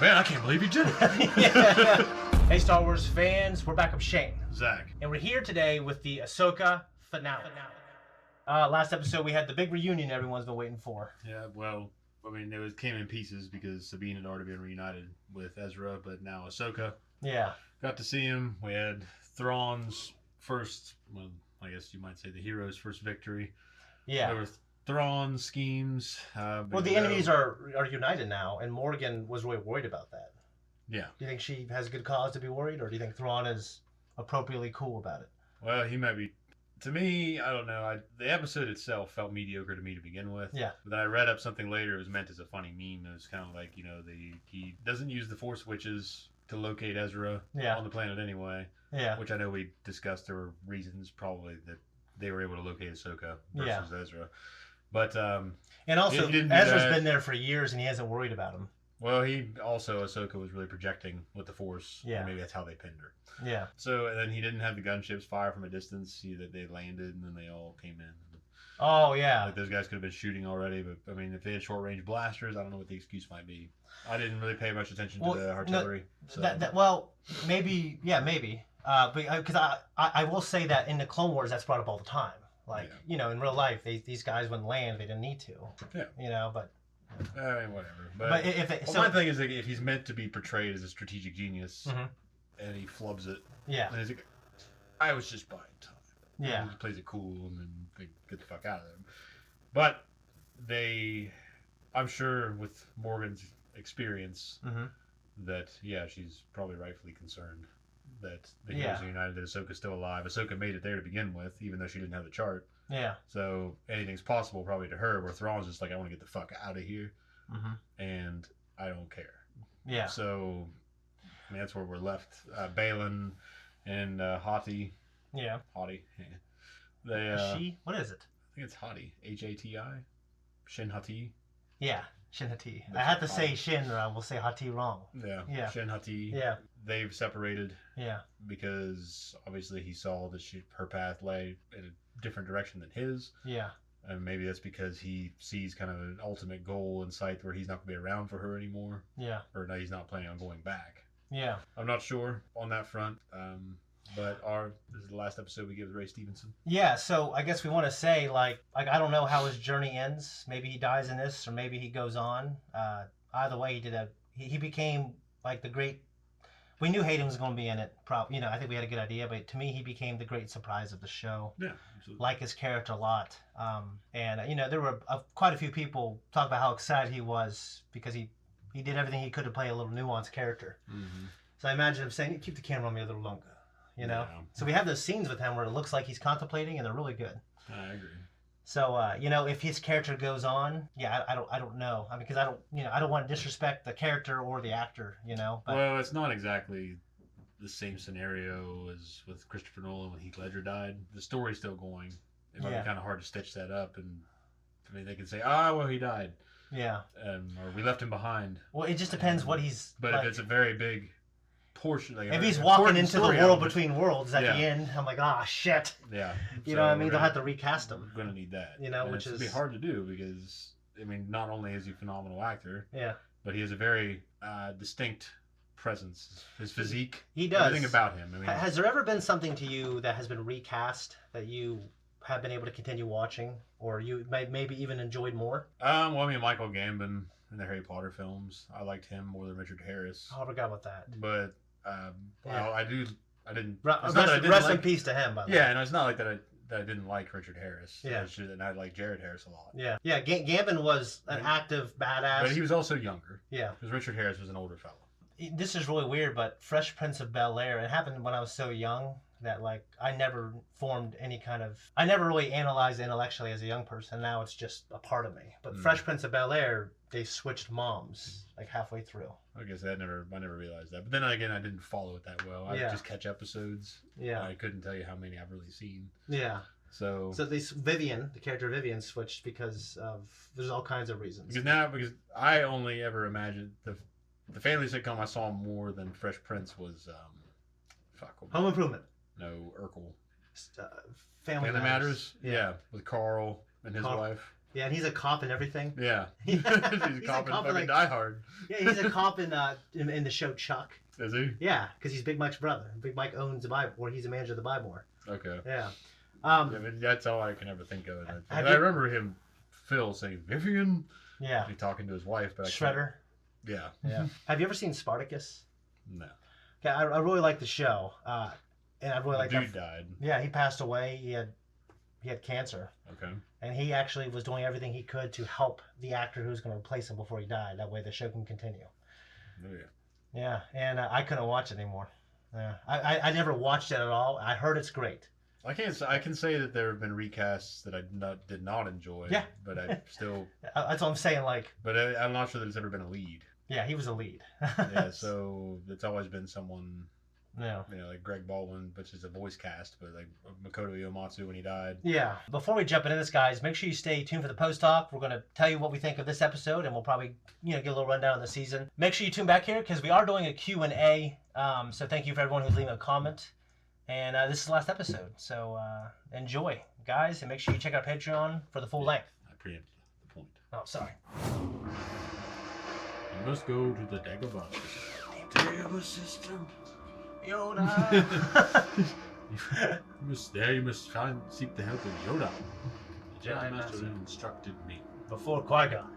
Man, I can't believe you did it. Yeah. Hey, Star Wars fans, we're back with Shane. Zach. And we're here today with the Ahsoka finale. Last episode, we had the big reunion everyone's been waiting for. Yeah, well, I mean, came in pieces because Sabine had already been reunited with Ezra, but now Ahsoka. Yeah. Got to see him. We had Thrawn's first, well, I guess you might say the hero's first victory. Yeah. There were Thrawn schemes. Well, the enemies are united now, and Morgan was really worried about that. Yeah. Do you think she has good cause to be worried, or do you think Thrawn is appropriately cool about it? Well, he might be. To me, I don't know. The episode itself felt mediocre to me to begin with. Yeah. But then I read up something later. It was meant as a funny meme. It was kind of like, he doesn't use the Force Witches to locate Ezra on the planet anyway. Yeah. Which I know we discussed. There were reasons probably that they were able to locate Ahsoka versus Ezra. But and also, Ezra's been there for years and he hasn't worried about him. Well, Ahsoka was really projecting with the Force. Yeah. Maybe that's how they pinned her. Yeah. So, and then he didn't have the gunships fire from a distance. See that they landed and then they all came in. Oh, yeah. Like those guys could have been shooting already, but I mean, if they had short range blasters, I don't know what the excuse might be. I didn't really pay much attention to the artillery. No, so. Well, maybe, maybe. But because I will say that in the Clone Wars, that's brought up all the time. Like, in real life, these guys wouldn't land. They didn't need to. Yeah. But. I mean, whatever. But my thing is, like, if he's meant to be portrayed as a strategic genius, and he flubs it, then he's like, I was just buying time. Yeah. And he plays it cool, and then they get the fuck out of him. But I'm sure with Morgan's experience, that she's probably rightfully concerned that the heroes are united, that Ahsoka's still alive. Ahsoka made it there to begin with, even though she didn't have the chart. Yeah. So anything's possible probably to her, where Thrawn's just like, I want to get the fuck out of here, and I don't care. Yeah. So, I mean, that's where we're left. Balin and Hati. Yeah. Hati. She? What is it? I think it's Hati. Hati. Shin Hati. Yeah. Shin Hati. I had to say Shin, or I will say Hati wrong. Yeah. Yeah. Shin Hati. Yeah. They've separated. Yeah. Because obviously he saw that her path lay in a different direction than his. Yeah. And maybe that's because he sees kind of an ultimate goal in sight where he's not going to be around for her anymore. Yeah. Or no, he's not planning on going back. Yeah. I'm not sure on that front. But this is the last episode we give with Ray Stevenson. Yeah, so I guess we want to say, like I don't know how his journey ends. Maybe he dies in this, or maybe he goes on. Either way, he became like the great. We knew Hayden was going to be in it. I think we had a good idea, but to me, he became the great surprise of the show. Yeah, absolutely. Like his character a lot. And there were quite a few people talk about how excited he was because he did everything he could to play a little nuanced character. So I imagine him saying, keep the camera on me a little longer. Yeah. So we have those scenes with him where it looks like he's contemplating, and they're really good. I agree. So if his character goes on, I don't know. I mean, because I don't want to disrespect the character or the actor, But, well, it's not exactly the same scenario as with Christopher Nolan when Heath Ledger died. The story's still going. It might be kind of hard to stitch that up, and I mean, they can say, well, he died. Yeah. Or we left him behind. Well, it just depends what he's. But if it's a very big portion, like if he's walking into the world between worlds at the end, I'm like, shit. Yeah. You know what I mean? They'll have to recast him. We're gonna need that. Which is be hard to do because I mean, not only is he a phenomenal actor, but he has a very distinct presence. His physique, he does. Everything about him. I mean, has there ever been something to you that has been recast that you have been able to continue watching, or you maybe even enjoyed more? Well, I mean, Michael Gambon in the Harry Potter films, I liked him more than Richard Harris. Oh, I forgot about that. But I didn't. Rest in peace to him. By the way. Yeah, and it's not like that I didn't like Richard Harris. Yeah, and I like Jared Harris a lot. Yeah, yeah. Gambon was an active badass, but he was also younger. Yeah, because Richard Harris was an older fellow. This is really weird, but Fresh Prince of Bel-Air, it happened when I was so young that I never formed any kind of. I never really analyzed intellectually as a young person. Now it's just a part of me. But Fresh Prince of Bel-Air, they switched moms halfway through. I guess I never realized that. But then again, I didn't follow it that well. I would just catch episodides. Yeah. I couldn't tell you how many I've really seen. Yeah. So Vivian, the character Vivian, switched because there's all kinds of reasons. Because I only ever imagined the family sitcom I saw more than Fresh Prince was Home Improvement. No, Urkel. Family Matters. Yeah, with Carl and his wife. Yeah, and he's a cop and everything. Yeah. He's a cop in fucking Die Hard. Yeah, he's a cop in the show Chuck. Is he? Yeah, because he's Big Mike's brother. Big Mike owns the Bible, or he's a manager of the Bible. Okay. Yeah. Yeah, but that's all I can ever think of. I remember him, Phil, saying Vivian. Yeah. He's talking to his wife, but Shredder. Yeah. Yeah. Have you ever seen Spartacus? No. Okay, I really like the show, and I really like. The dude died. Yeah, he passed away. He had cancer. Okay. And he actually was doing everything he could to help the actor who was going to replace him before he died. That way the show can continue. Oh, yeah. Yeah, and I couldn't watch it anymore. Yeah, I never watched it at all. I heard it's great. I can say that there have been recasts that I did not enjoy. Yeah. But I still. That's what I'm saying. Like. But I'm not sure that it's ever been a lead. Yeah, he was a lead. Yeah, so it's always been someone. Yeah. You know, like Greg Baldwin, which is a voice cast, but like Makoto Uematsu when he died. Yeah. Before we jump into this, guys, make sure you stay tuned for the post talk. We're going to tell you what we think of this episode, and we'll probably, give a little rundown of the season. Make sure you tune back here because we are doing a Q&A. So thank you for everyone who's leaving a comment. And this is the last episode, so enjoy, guys, and make sure you check out Patreon for the full length. I preempted the point. Oh, sorry. You must go to the Dagobah system. Dagobah system. Yoda. you must seek the help of Yoda. The Jedi Master instructed me. Before Qui-Gon.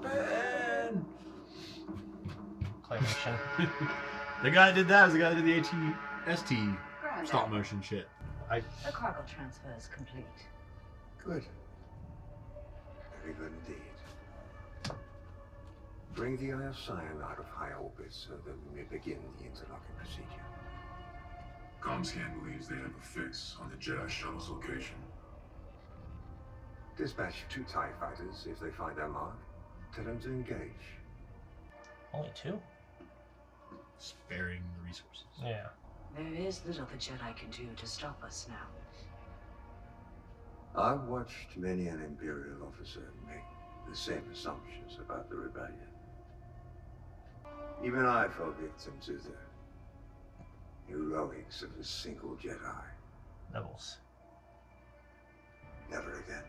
Ben! Claymation. The guy that did that was the guy that did the AT-ST stop motion shit. The cargo transfer is complete. Good. Very good indeed. Bring the Eye of Sion out of high orbit so that we may begin the interlocking procedure. Comscan believes they have a fix on the Jedi shuttle's location. Dispatch 2 TIE fighters if they find their mark. Tell them to engage. Only 2? Sparing the resources. Yeah. There is little the Jedi can do to stop us now. I've watched many an Imperial officer make the same assumptions about the rebellion. Even I fell victim to the heroics of a single Jedi. Rebels. Never again.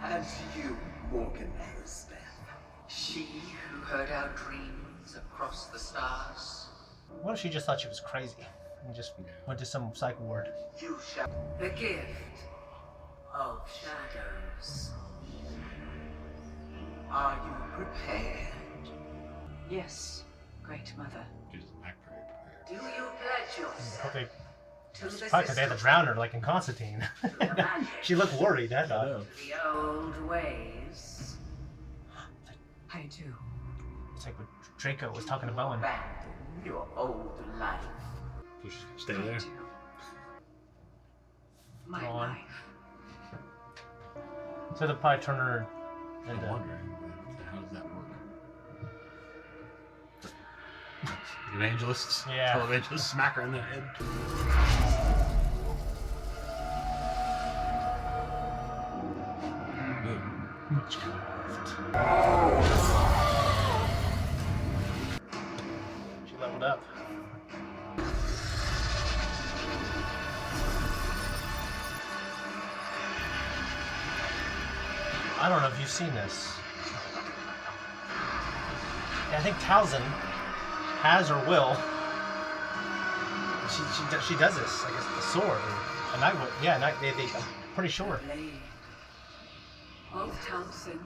As you, Morgan Elizabeth, she who heard our dreams across the stars. What if she just thought she was crazy and just went to some psych ward? You shall. The gift of shadows. Are you prepared? Yes, Great Mother. Jesus, not very prepared. Do you pledge yourself Okay. to the Probably because they had to system, drown her like in Constantine. to the magic, She looked worried, I I thought. know. to the old ways? I do. It's like what Draco was talking to Bowen. Abandon your old life. So she's gonna stay I there. do. My Go on. life. So they'll probably turn her I'm into... wondering, how does that work? Evangelists? Yeah. Televangelists smack her in the head. She leveled up. I don't know if you've seen this. Yeah, I think Talzin has or will. She does this, like a sword or a knight. Yeah, I'm pretty sure. Blade of Towson.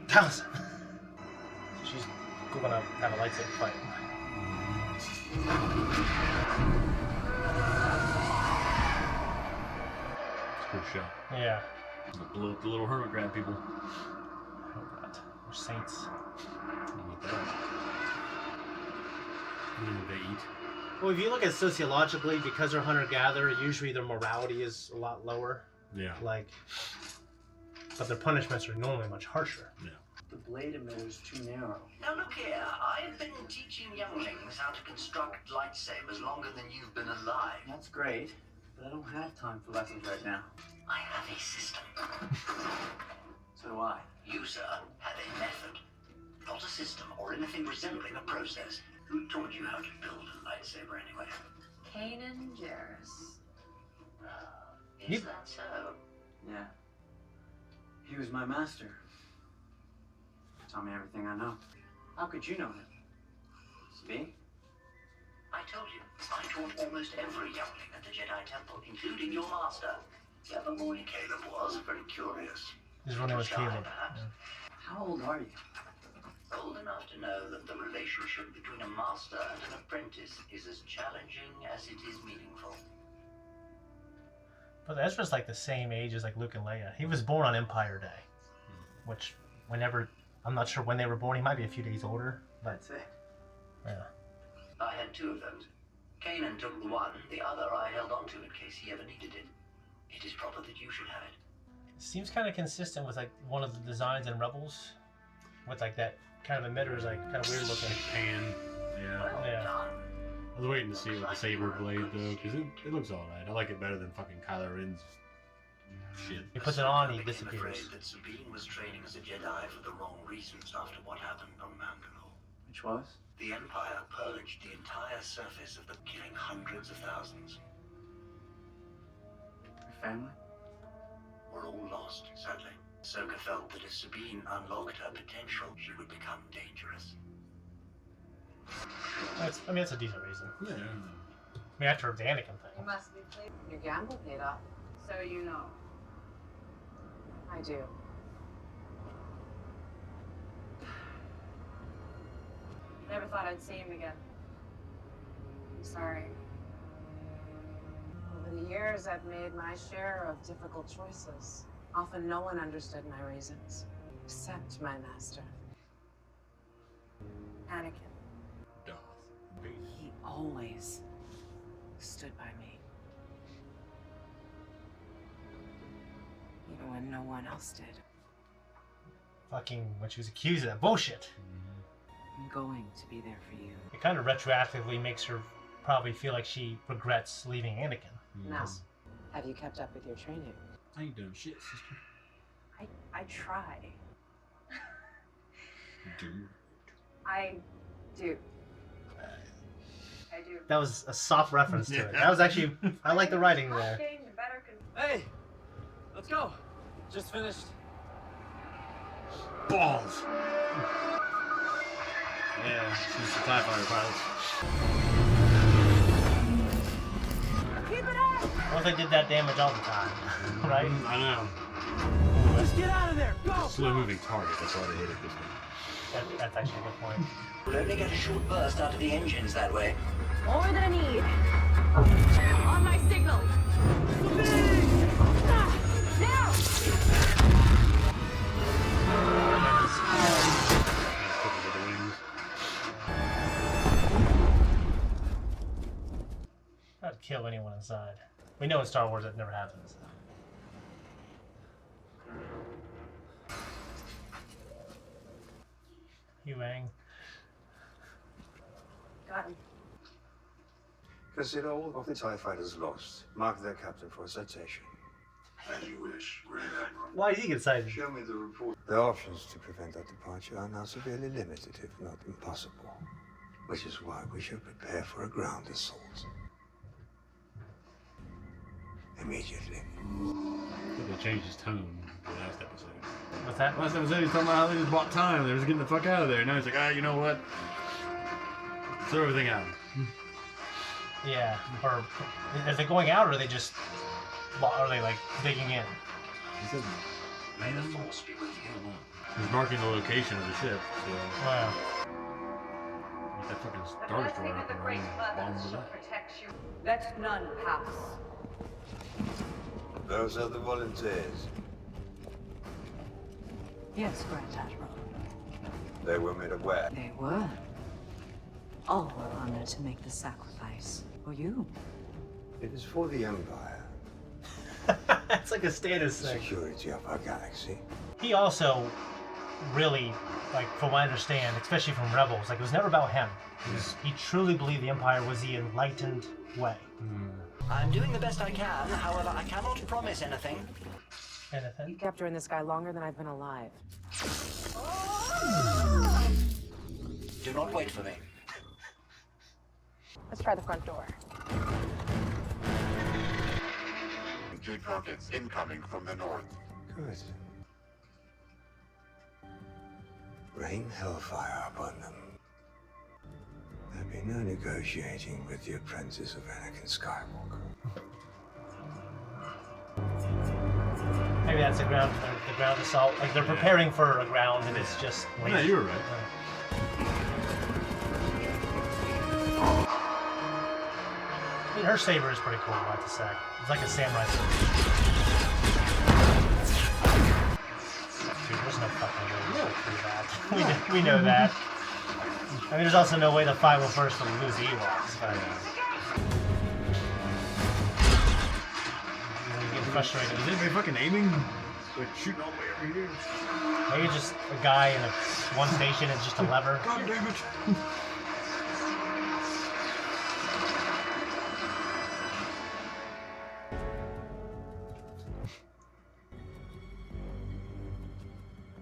Talzin. She's gonna have a lightsaber fight. It's a good shot. Yeah. Blow up the little hermit crab people. Oh god. They're saints. What the hell? What do they eat? Well, if you look at sociologically, because they're hunter-gatherer, usually their morality is a lot lower. Yeah. Like, but their punishments are normally much harsher. Yeah. The blade emitter's too narrow. Now look here, I've been teaching younglings how to construct lightsabers longer than you've been alive. That's great, but I don't have time for lessons right now. I have a system. So do I. You, sir, have a method. Not a system or anything resembling a process. Who taught you how to build a lightsaber anyway? Kanan Jarrus. Is that so? Yeah. He was my master. Taught me everything I know. How could you know him? Me? I told you, I taught almost every youngling at the Jedi Temple, including your master. Clever boy Caleb was, very curious. His real name was Shy, Caleb. perhaps. How old are you? Old enough to know that the relationship between a master and an apprentice is as challenging as it is meaningful. But Ezra's like the same age as like Luke and Leia. He was born on Empire Day, which whenever, I'm not sure when they were born. He might be a few days older, but That's it. yeah. I had two of those. Kanan took the one, the other I held on to in case he ever needed it. It is proper that you should have it. Seems kind of consistent with like one of the designs in Rebels, with like that kind of emitter is like kind of weird looking. Pan. Yeah. Well Yeah. done. I was waiting to see it with the saber blade though, because it looks alright. I like it better than fucking Kylo Ren's shit. He puts it on, he Became disappears. afraid that Sabine was training as a Jedi for the wrong reasons after what happened on Mandalore. Which was? The Empire purged the entire surface of the killing hundreds of thousands. Your family? We're all lost, sadly. Ahsoka felt that if Sabine unlocked her potential, she would become dangerous. I mean, it's a decent reason. Yeah. I mean, after the Anakin You thing. must be pleased. Your gamble paid off. So you know. I do. Never thought I'd see him again. I'm sorry. Over the years, I've made my share of difficult choices. Often no one understood my reasons, except my master. Anakin. Darth Vader. He always stood by me. Even when no one else did. Fucking when she was accused of that bullshit. I'm going to be there for you. It kind of retroactively makes her probably feel like she regrets leaving Anakin. Now, have you kept up with your training? I ain't doing shit, sister. I try. Dude. I do. I do. That was a soft reference to it. That was actually, I like the writing there. Hey! Let's go! Just finished. Balls! Yeah, she's the TIE Fighter pilots. Keep it up! Well, they did that damage all the time, right? I know. Let's get out of there! Go! Slow moving target, that's why they hit it this time. That's actually a good point. We'll only get a short burst out of the engines that way. More than I need. On my signal. Now! With the wings. I'd kill anyone inside. We know in Star Wars that never happens. Wang. Got him. Consider all of the TIE fighters lost. Mark their captain for a citation. As you wish, Grand Admiral. Why is he excited? Show me the report. The options to prevent our departure are now severely limited, if not impossible. Which is why we should prepare for a ground assault. Immediately. I think they changed his tone for the last episode. What's that? Last episode he was talking about how they just bought time. They were just getting the fuck out of there. Now he's like, you know what? Throw everything out. Yeah. Or are they going out, or are they just? Are they like digging in? He said, May the force be with you. he's marking the location of the ship. So Wow. get that fucking Star Destroyer up and running. Bombs it up. Let none pass. Those are the volunteers. Yes, Grand Admiral. They were made aware. They were. All were honored to make the sacrifice. For you. It is for the Empire, That's like a status the thing. security of our galaxy. He also really, like, from what I understand, especially from Rebels, like, it was never about him. He truly believed the Empire was the enlightened way. I'm doing the best I can, however, I cannot promise anything. You Anything? kept her in the sky longer than I've been alive. Do not wait for me. Let's try the front door. infantry targets incoming from the north. Good. Rain hellfire upon them. There'll be no negotiating with the apprentice of Anakin Skywalker. Maybe that's the ground assault. Like they're preparing for a ground, and it's just. Yeah, you were right. I mean, her saber is pretty cool, I have to say. It's like a samurai saber. Dude, there's no fucking way to do that. We know that. I mean, there's also no way the 501st will lose the Ewoks. But, getting frustrated. Is anybody fucking aiming? Like shooting all the way over here? Maybe just a guy in one station is just a lever. God damn it!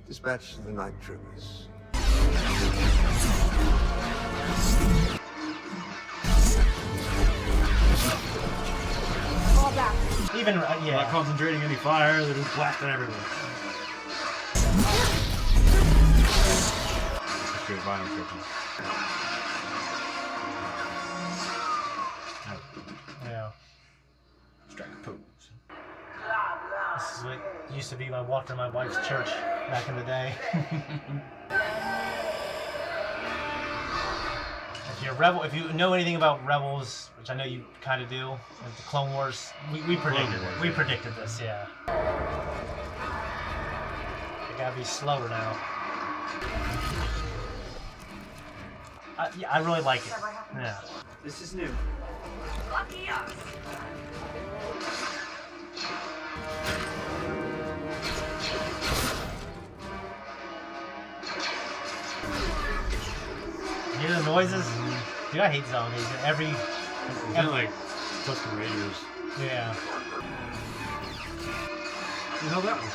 Dispatch the night troopers. Fall back. Even, yeah. Not concentrating any fire, they're just blasting everywhere. Straight violence weapons. Yeah. Strike a pose. This is what used to be my walk to my wife's church back in the day. If you know anything about Rebels, which I know you kind of do, like the Clone Wars, we predicted this, yeah. They gotta be slower now. Yeah, I really like it. Yeah. This is new. Lucky us. You hear the noises? Dude, I hate zombies. Every Kind of like Tusken Raiders. yeah. What the hell that was?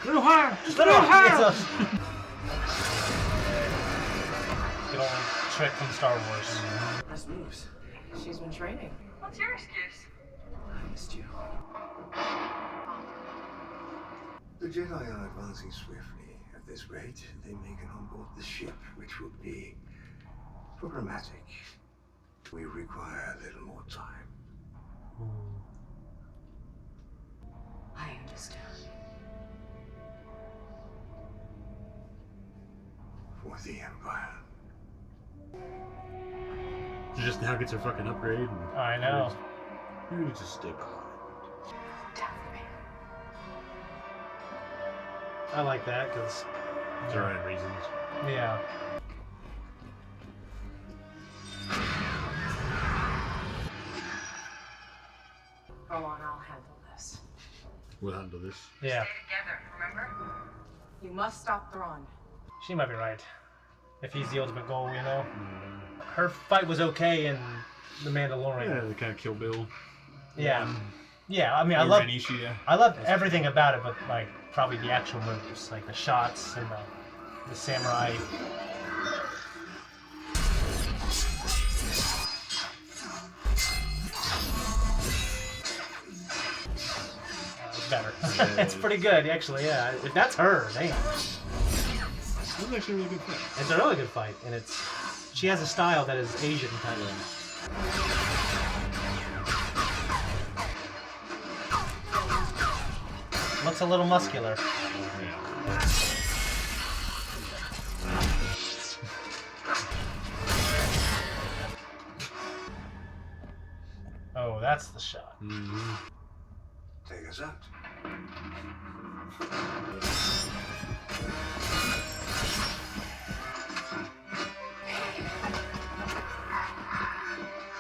Little higher! Just a little higher! Good old trick from Star Wars. Nice moves. She's been training. What's your excuse? I missed you. The Jedi are advancing swiftly. At this rate, they may get on board the ship, which will be problematic. We require a little more time. I understand. For the Empire. She just now gets her fucking upgrade. And I know. You need to stay behind. I like that because There are reasons. yeah. Go on, I'll handle this. We'll handle this. Yeah. Stay together, remember? You must stop Thrawn. She might be right. If he's the ultimate goal, you know. Her fight was okay in The Mandalorian. Yeah, the kind of Kill Bill. Yeah. Yeah, I mean, I love everything about it, but like probably the actual moves, like the shots and the samurai. It's better. It's pretty good, actually. Yeah, if that's her, damn. That's actually a really good fight. It's a really good fight, and she has a style that is Asian kind of. Looks a little muscular. Oh, that's the shot. Mm-hmm. Take us out.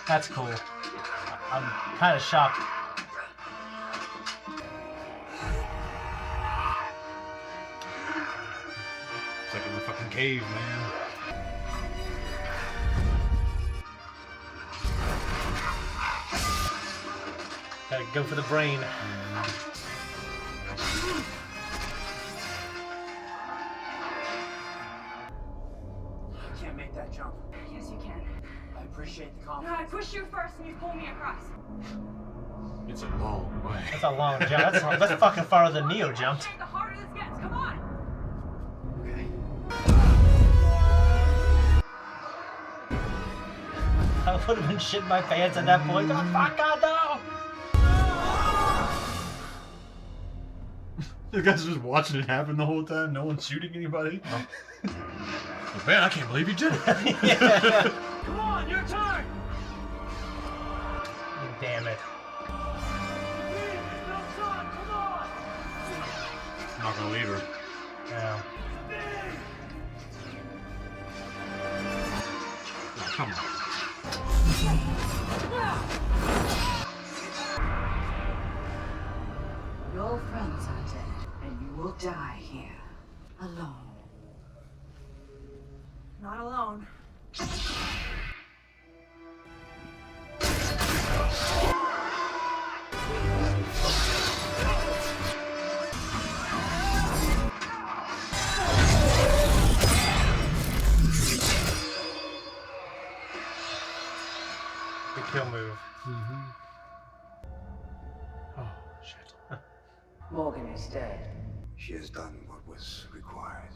That's cool. I'm kind of shocked. It's like in the fucking cave, man. Gotta go for the brain. You can't make that jump. Yes, you can. I pushed you first and you pulled me across. It's a long way. That's a long jump. That's fucking farther than Neo jumped. The harder this gets, come on! Okay. I would have been shitting my pants at that point. Oh, fuck, God, no! The guy's just watching it happen the whole time. No one's shooting anybody. Like, man, I can't believe you did it. Yeah. Come on, your turn! Damn it. No time, come on! I'm not gonna leave her. Yeah. Oh, come on. Your friends are dead, and you will die here, alone. Not alone. Good kill move. Oh, shit. Morgan is dead. She has done what was required.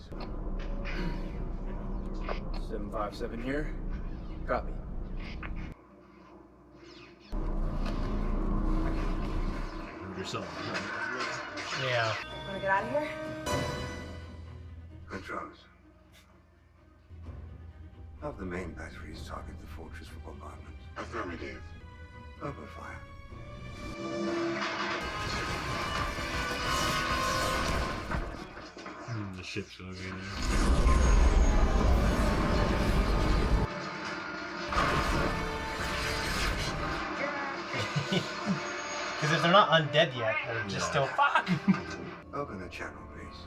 757 here. Copy. Move yourself. Yeah. Wanna get out of here? Controls. Have the main batteries target the fortress for bombardment. Affirmative. Open fire. The ship's gonna be there. Because if they're not undead yet, they're just still fuck. Open the channel, please.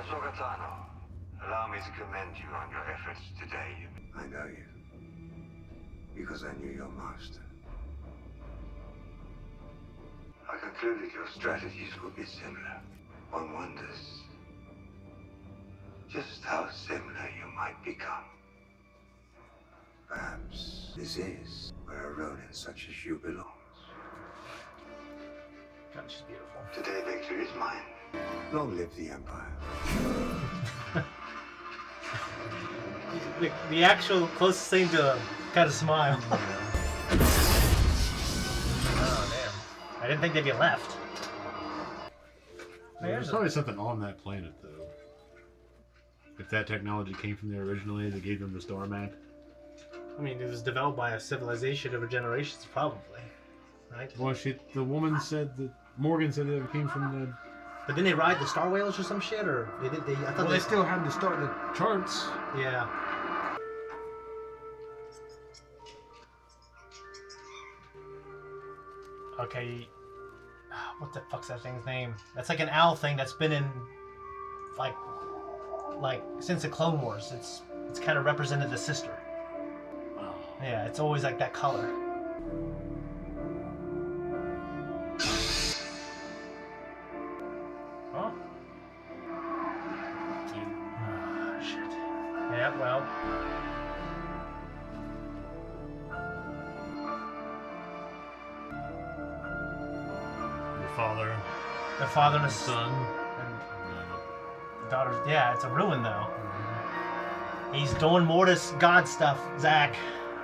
Ahsoka, allow me to commend you on your efforts today. I know you. Because I knew your master. I concluded your strategies would be similar. One wonders just how similar you might become. Perhaps this is where a Ronin such as you belongs. God, she's beautiful. Today victory is mine. Long live the Empire. The actual closest thing to kind of smile. Oh, damn. I didn't think they'd be left. There's probably something on that planet, though. If that technology came from there originally, they gave them the star map. I mean, it was developed by a civilization over generations, probably. Right? Well, the woman said that Morgan said that it came from the. But didn't they ride the Star Whales or some shit, or they did? I thought They still had to start the charts. Yeah. Okay. What the fuck's that thing's name? That's like an owl thing that's been in, like since the Clone Wars. It's kind of represented the sister. Oh. Yeah, it's always like that color. Oh. Oh, shit. Yeah, well. The father and his son. And the daughter's, yeah, it's a ruin though. He's doing more to God stuff, Zach.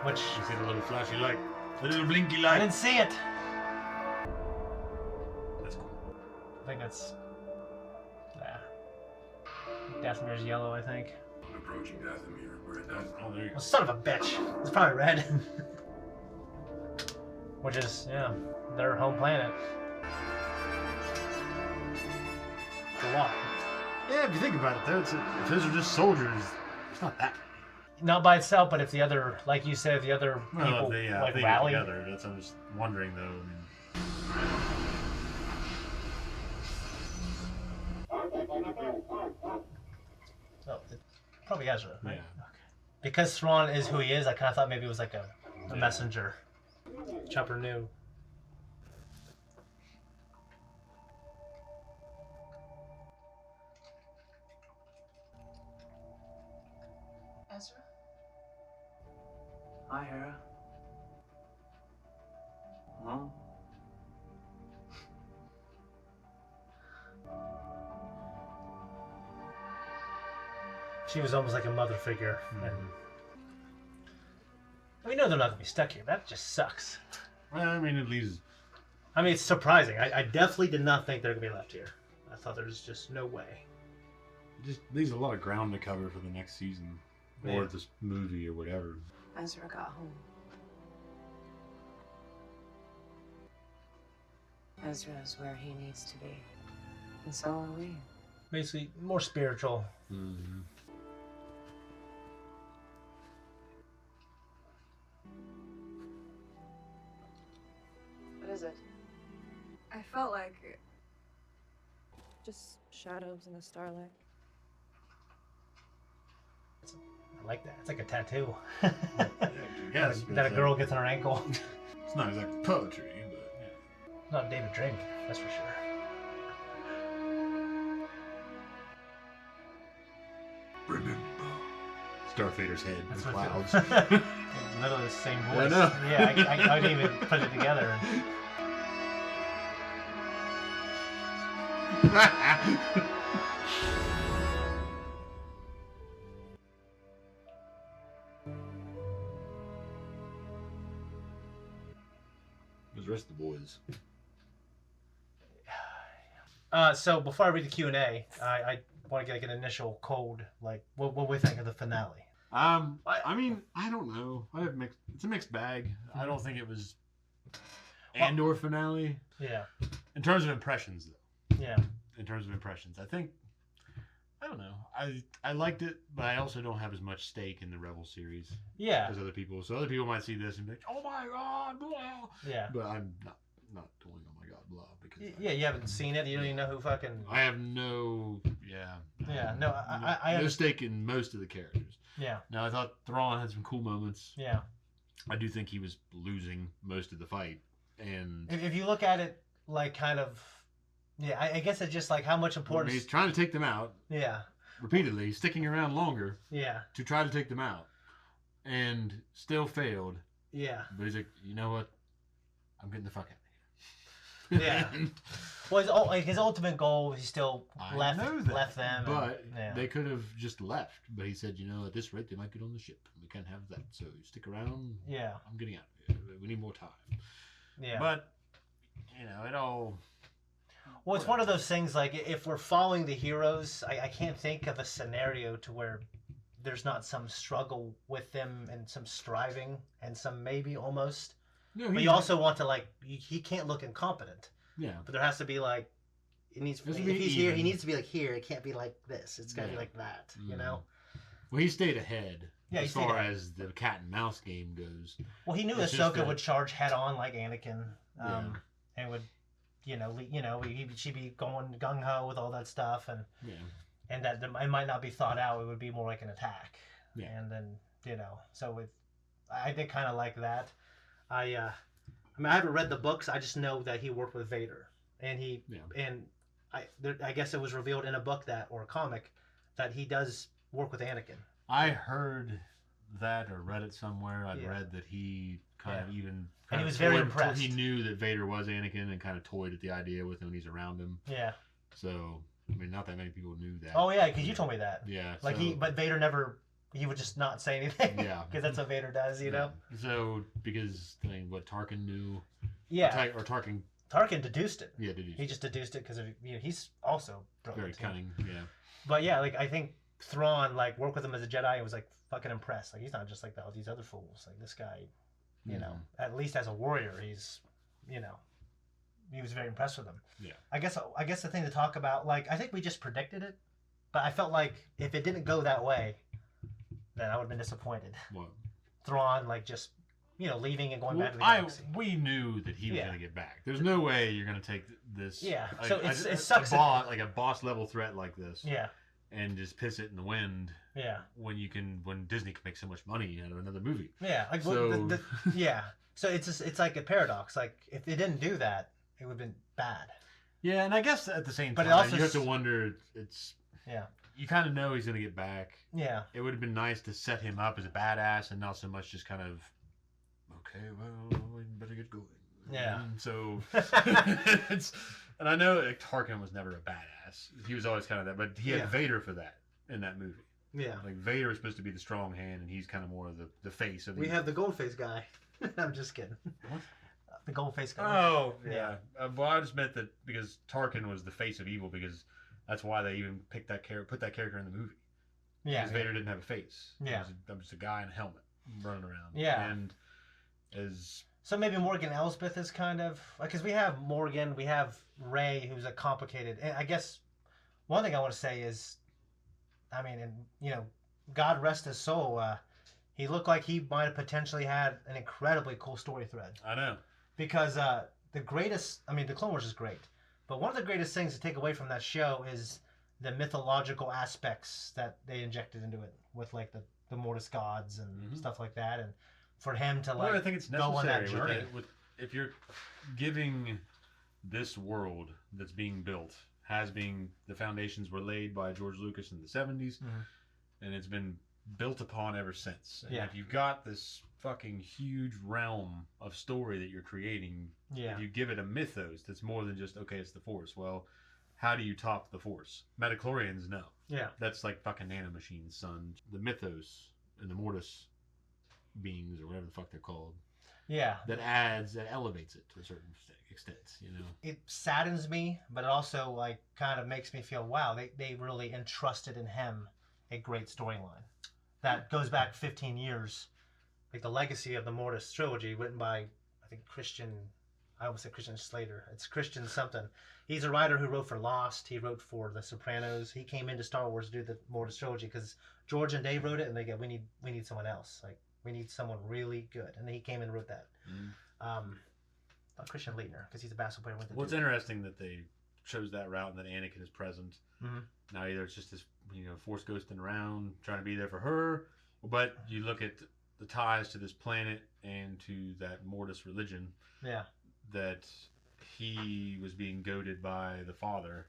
Which. You see the little flashy light? The little blinky I light? didn't see it. That's cool. I think that's. Yeah. Dathomir's yellow, I think. Approaching Dathomir. We're at that. Oh, there you go. Well, son of a bitch. It's probably red. Which is, yeah, their home planet. For what? Yeah, if you think about it, though, if those are just soldiers, it's not that. Not by itself, but if the other, like you said, if the other people they like get rally. together. That's I'm just wondering, though. Oh, it probably has her. Right? Yeah. Okay. Because Thrawn is who he is, I kind of thought maybe it was like a messenger. Chopper knew. Ezra? Hi, Hera. Mom? She was almost like a mother figure. And we know they're not going to be stuck here. That just sucks. Well, I mean, it leaves. I mean, it's surprising. I definitely did not think they're going to be left here. I thought there was just no way. It just leaves a lot of ground to cover for the next season. Or this movie or whatever. Ezra got home. Ezra's where he needs to be. And so are we. Basically, more spiritual. Mm-hmm. What is it? I felt like just shadows in the starlight. I like that. It's like a tattoo. Yes, that a girl gets on her ankle. It's not exactly poetry, but yeah. Not David Draymond, that's for sure. Remember. Starfader's head in That's the what clouds. Literally the same I voice. know. Yeah, I didn't even put it together. Where's the rest of the boys? So before I read the Q&A, I want to get like an initial cold, like what we think of the finale. I mean, I don't know. I have mixed. It's a mixed bag. I don't think it was Andor finale. Yeah. In terms of impressions, though. Yeah. In terms of impressions, I think. I don't know. I liked it, but I also don't have as much stake in the Rebel series. Yeah. As other people. So other people might see this and be like, "Oh my god, blah." Yeah. But I'm not doing "Oh my god, blah" because. Yeah, you haven't seen it. You don't even know who fucking. I have no. Yeah. Yeah. No, I no stake in most of the characters. Yeah. Now I thought Thrawn had some cool moments. Yeah. I do think he was losing most of the fight, and if you look at it like kind of, yeah, I guess it's just like how much importance. He's trying to take them out. Yeah. Repeatedly, he's sticking around longer. Yeah. To try to take them out, and still failed. Yeah. But he's like, you know what? I'm getting the fuck out of here. Yeah. Well, his ultimate goal was he still left them. But and, they could have just left. But he said, you know, at this rate, they might get on the ship. We can't have that. So you stick around. Yeah. I'm getting out of here. We need more time. Yeah. But, you know, it all... Well, it's one of those things, like, if we're following the heroes, I can't think of a scenario to where there's not some struggle with them and some striving and some maybe almost. No, but you also want to, like, he can't look incompetent. Yeah. But there has to be, like, if he's here, he needs to be, like, here. It can't be like this. It's got to be like that, you know? Well, he stayed ahead. Yeah, as far as the cat and mouse game goes. Well, he knew Ahsoka would charge head on like Anakin, and would, she'd be going gung ho with all that stuff, and that it might not be thought out. It would be more like an attack, and then so I did kind of like that. I haven't read the books. I just know that he worked with Vader, and I guess it was revealed in a book or a comic that he does work with Anakin. I heard that or read it somewhere. I've read that he kind of even... And he was very impressed. He knew that Vader was Anakin and kind of toyed at the idea with him when he's around him. Yeah. So, I mean, not that many people knew that. Oh, yeah, because you told me that. Yeah. Like but Vader never... He would just not say anything. Yeah. Because that's what Vader does, you know? So, because, what Tarkin knew... Yeah. Or Tarkin... Tarkin deduced it. Yeah, deduced it. He just deduced it because he's also brilliant. Very cunning, yeah. But yeah, like, I think Thrawn, like, worked with him as a Jedi and was, like, fucking impressed. Like, he's not just like all these other fools. Like, this guy, you know, at least as a warrior, he's, he was very impressed with him. Yeah. I guess the thing to talk about, like, I think we just predicted it, but I felt like if it didn't go that way, then I would have been disappointed. What? Thrawn, like, just, leaving and going back to the galaxy. We knew that he was going to get back. There's no way you're going to take this. Yeah. Like, so it sucks. Like a boss level threat like this. Yeah. And just piss it in the wind. Yeah. When Disney can make so much money out of another movie. Yeah. Like yeah. So it's like a paradox. Like if they didn't do that, it would have been bad. Yeah, and I guess at the same time, you have to wonder. Yeah. You kind of know he's going to get back. Yeah. It would have been nice to set him up as a badass and not so much just kind of okay, well, we better get going. Yeah. And so, and I know that Tarkin was never a badass. He was always kind of that, but he had Vader for that in that movie. Yeah. Like Vader is supposed to be the strong hand, and he's kind of more of the face of the. We have the gold face guy. I'm just kidding. What? The gold face guy. Oh, yeah. Well, I just meant that because Tarkin was the face of evil, because that's why they even put that character in the movie. Yeah. Because Vader didn't have a face. Yeah. He was just a guy in a helmet running around. Yeah. And as. So maybe Morgan Elsbeth is kind of, because we have Morgan, we have Rey, who's a complicated. And I guess one thing I want to say is, I mean, and you know, God rest his soul. He looked like he might have potentially had an incredibly cool story thread. I know. Because the greatest, I mean, the Clone Wars is great, but one of the greatest things to take away from that show is the mythological aspects that they injected into it, with like the Mortis gods and stuff like that, and for him to like I think it's go on that journey. If you're giving this world that's being built, the foundations were laid by George Lucas in the 70s, and it's been built upon ever since. And if you've got this fucking huge realm of story that you're creating, if you give it a mythos that's more than just, okay, it's the Force, well, how do you top the Force? Metachlorians, no. Yeah. That's like fucking nanomachines, son. The mythos and the Mortis beings, or whatever the fuck they're called, that elevates it to a certain extent, you know. It saddens me, but it also like kind of makes me feel, wow, they really entrusted in him a great storyline that goes back 15 years, like the legacy of the Mortis trilogy, written by, I think, I almost said Christian Slater. It's Christian something. He's a writer who wrote for Lost. He wrote for The Sopranos. He came into Star Wars to do the Mortis trilogy because George and Dave wrote it, and they go, we need someone else. Like, we need someone really good. And then he came and wrote that. Christian Leitner, because he's a basketball player. Well, it's interesting that they chose that route and that Anakin is present. Now either it's just this, Force ghosting around, trying to be there for her, but you look at the ties to this planet and to that Mortis religion. Yeah. That he was being goaded by the father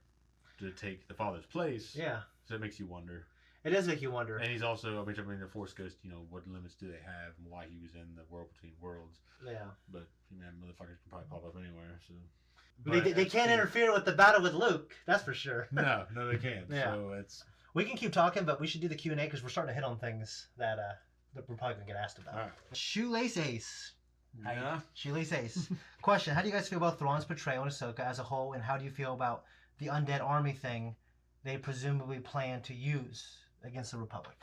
to take the father's place. Yeah. So it makes you wonder. It does make you wonder. And he's also, I mean, the Force Ghost, what limits do they have and why he was in the world between worlds. Yeah. But, motherfuckers can probably pop up anywhere, so. They can't interfere with the battle with Luke, that's for sure. No, they can't. Yeah. So it's. We can keep talking, but we should do the Q&A because we're starting to hit on things that we're probably going to get asked about. All right. Shoelace Ace. Yeah. Shoelace Ace. Question, how do you guys feel about Thrawn's portrayal in Ahsoka as a whole, and how do you feel about the undead army thing they presumably plan to use against the Republic?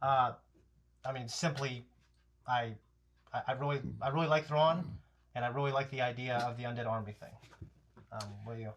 I mean, simply, I really like Thrawn, and I really like the idea of the undead army thing. What do you?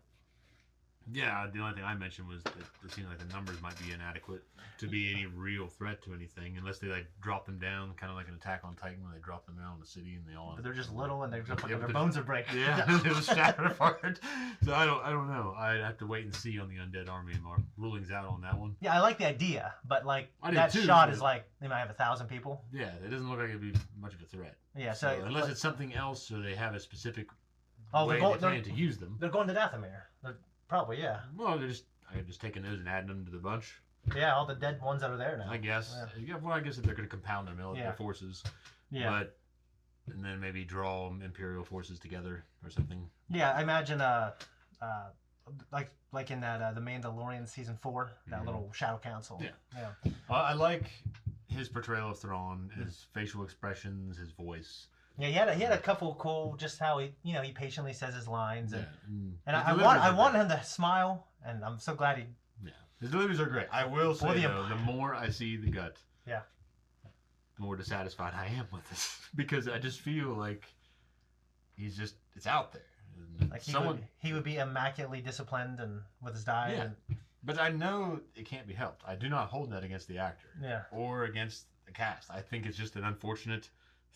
Yeah, the only thing I mentioned was that it seemed like the numbers might be inadequate to be any real threat to anything, unless they like drop them down, kind of like an Attack on Titan, when they drop them down in the city and they all. But they're just little and they're just like their bones are breaking. Yeah, it was shattered apart. So I don't know. I'd have to wait and see on the undead army and our rulings out on that one. Yeah, I like the idea, but like that too, shot is like they might have 1,000 people. Yeah, it doesn't look like it'd be much of a threat. Yeah, so unless it's something else, or they have a specific way they plan to use them. They're going to Dathomir. Probably, yeah. Well, I just taking those and adding them to the bunch. Yeah, all the dead ones that are there now. I guess. Yeah, well, I guess that they're going to compound their military forces. Yeah. And then maybe draw Imperial forces together or something. Yeah, I imagine like in that The Mandalorian season 4, that little Shadow Council. Yeah. I like his portrayal of Thrawn, his facial expressions, his voice. Yeah, he had a couple cool, just how he patiently says his lines, and I want him to smile, and I'm so glad he. Yeah, his deliveries are great. I will say though, the more I see the gut, the more dissatisfied I am with this, because I just feel like it's out there. And like he would be immaculately disciplined and with his diet. Yeah, but I know it can't be helped. I do not hold that against the actor. Yeah. Or against the cast. I think it's just an unfortunate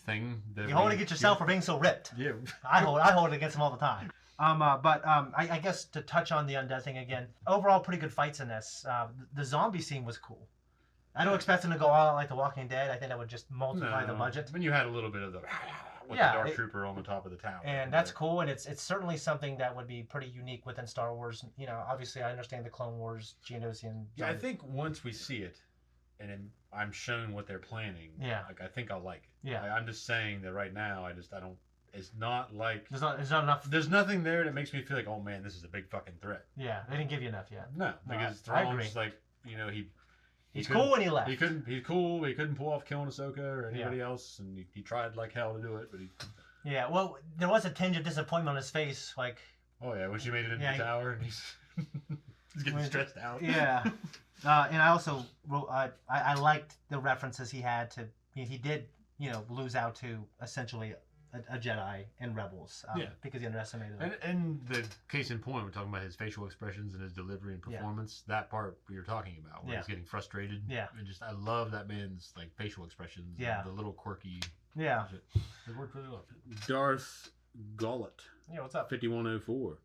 thing that you hold it against yourself for being so ripped. Yeah, I hold it against him all the time. I guess to touch on the undead thing again, overall pretty good fights in this. The zombie scene was cool. I don't expect them to go all out like The Walking Dead. I think that would just multiply the budget. When you had a little bit of the the Dark Trooper on the top of the tower, and that's cool, and it's certainly something that would be pretty unique within Star Wars. Obviously I understand the Clone Wars, Geonosian. Yeah, I think once we see it, I'm shown what they're planning. Yeah. Like I think I'll like it. Yeah. I'm just saying that right now. I don't. It's not like There's not enough. There's nothing there that makes me feel like, oh man, this is a big fucking threat. Yeah, they didn't give you enough yet. No, because Thrawn's like, he's cool when he left. He's cool. He couldn't pull off killing Ahsoka or anybody else, and he tried like hell to do it, but he. Yeah, well, there was a tinge of disappointment on his face, like. Oh yeah, when she made it into the tower, and he's getting stressed out. Yeah, and I also wrote. I liked the references he had to. He did, lose out to essentially a Jedi in Rebels. Because he underestimated him. And the case in point, we're talking about his facial expressions and his delivery and performance. Yeah. That part we were talking about, where he's getting frustrated. Yeah. And I love that man's like facial expressions. Yeah. And the little quirky. Yeah. It worked really well. Darth Gullet. Yeah, what's up? 5104.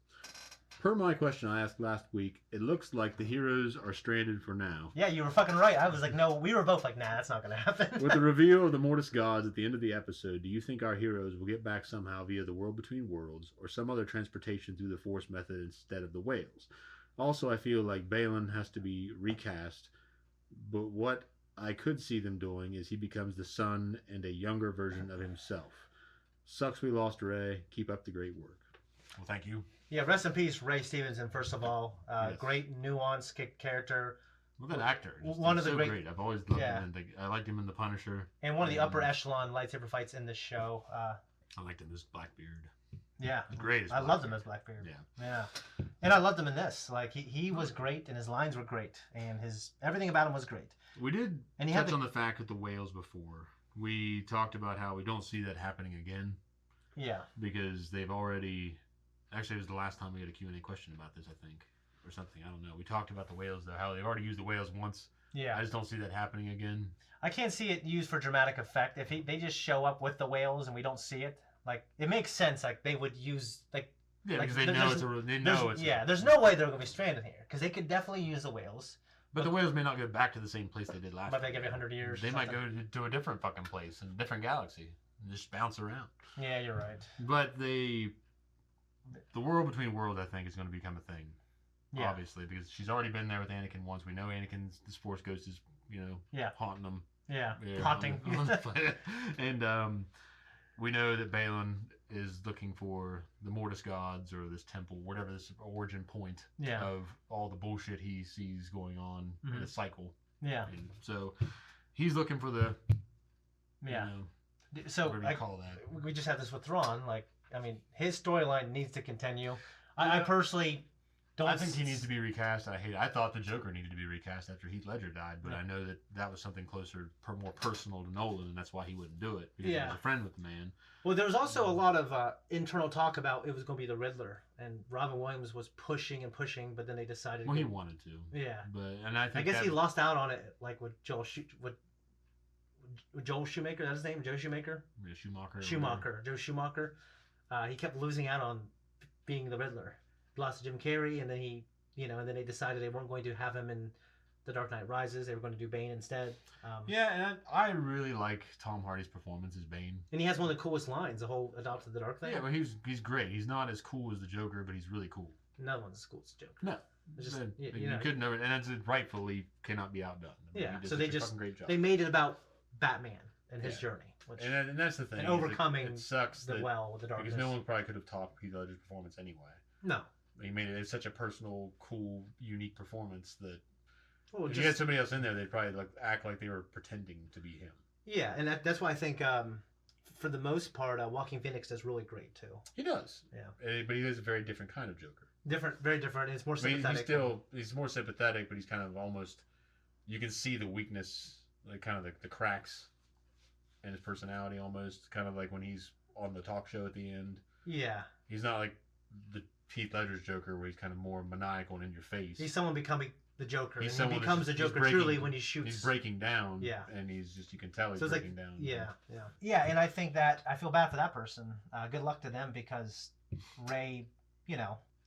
Per my question I asked last week, it looks like the heroes are stranded for now. Yeah, you were fucking right. I was like, no, we were both like, nah, that's not going to happen. With the reveal of the Mortis gods at the end of the episode, do you think our heroes will get back somehow via the world between worlds or some other transportation through the Force method instead of the whales? Also, I feel like Balin has to be recast, but what I could see them doing is he becomes the son and a younger version of himself. Sucks we lost Ray. Keep up the great work. Well, thank you. Yeah, rest in peace, Ray Stevenson. First of all, Yes. great nuanced character. Well, that actor, one of the great. I've always loved him. I liked him in The Punisher, and one of the upper echelon lightsaber fights in this show. I liked him as Blackbeard. Yeah, He's great. I loved him as Blackbeard. Yeah, and I loved him in this. Like he was great, and his lines were great, and everything about him was great. We did and touch on the fact with the whales before. We talked about how we don't see that happening again. Yeah, because they've already. Actually, it was the last time we had a Q&A question about this, I think, or something. I don't know. We talked about the whales, though, how they've already used the whales once. Yeah. I just don't see that happening again. I can't see it used for dramatic effect. If they just show up with the whales and we don't see it, like, it makes sense. Like, they would use, like... Yeah, like, because they know it's... Yeah, there's no way they're going to be stranded here, because they could definitely use the whales. But the whales may not go back to the same place they did last time. But they give it 100 years. They might go to a different fucking place, in a different galaxy, and just bounce around. Yeah, you're right. But the world between worlds, I think, is going to become a thing. Yeah. Obviously, because she's already been there with Anakin once. We know Anakin's this Force Ghost is, haunting him. Yeah, haunting. And we know that Balin is looking for the Mortis gods or this temple, whatever this origin point of all the bullshit he sees going on in the cycle. Yeah. And so he's looking for the. So whatever you call that. We just have this with Thrawn. Like, I mean, his storyline needs to continue. I personally don't. I think he needs to be recast. I thought the Joker needed to be recast after Heath Ledger died, but I know that was something closer, more personal to Nolan, and that's why he wouldn't do it, because he was a friend with the man. Well, there was also a lot of internal talk about it was going to be the Riddler, and Robin Williams was pushing, but then they decided. Well, he wanted to. Yeah. I guess he lost out on it, like with Joel Schumacher. That's his name, Joe Schumacher. Yeah, Joe Schumacher. He kept losing out on being the Riddler. He lost to Jim Carrey, and then and then they decided they weren't going to have him in The Dark Knight Rises. They were going to do Bane instead. And I really like Tom Hardy's performance as Bane. And he has one of the coolest lines, the whole adopted the Dark thing. Yeah, but he's great. He's not as cool as the Joker, but he's really cool. No one's as cool as the Joker. No. You couldn't never, and that's rightfully cannot be outdone. So they made it about Batman and his journey. And that's the thing. And overcoming it sucks with the darkness. Because no one probably could have topped Heath Ledger's performance anyway. No. He made it such a personal, cool, unique performance that if you had somebody else in there, they'd probably act like they were pretending to be him. Yeah, and that's why I think for the most part, Joaquin Phoenix does really great too. He does. Yeah. But he is a very different kind of Joker. Very different. It's more sympathetic. He's more sympathetic, but he's kind of almost, you can see the weakness, like kind of the cracks in his personality almost, kind of like when he's on the talk show at the end. Yeah. He's not like the Heath Ledger's Joker where he's kind of more maniacal and in your face. He's someone becoming the Joker. He becomes the Joker truly when he shoots. He's breaking down. Yeah. And you can tell he's breaking down. Yeah, yeah. Yeah, and I think that, I feel bad for that person. Good luck to them, because Ray,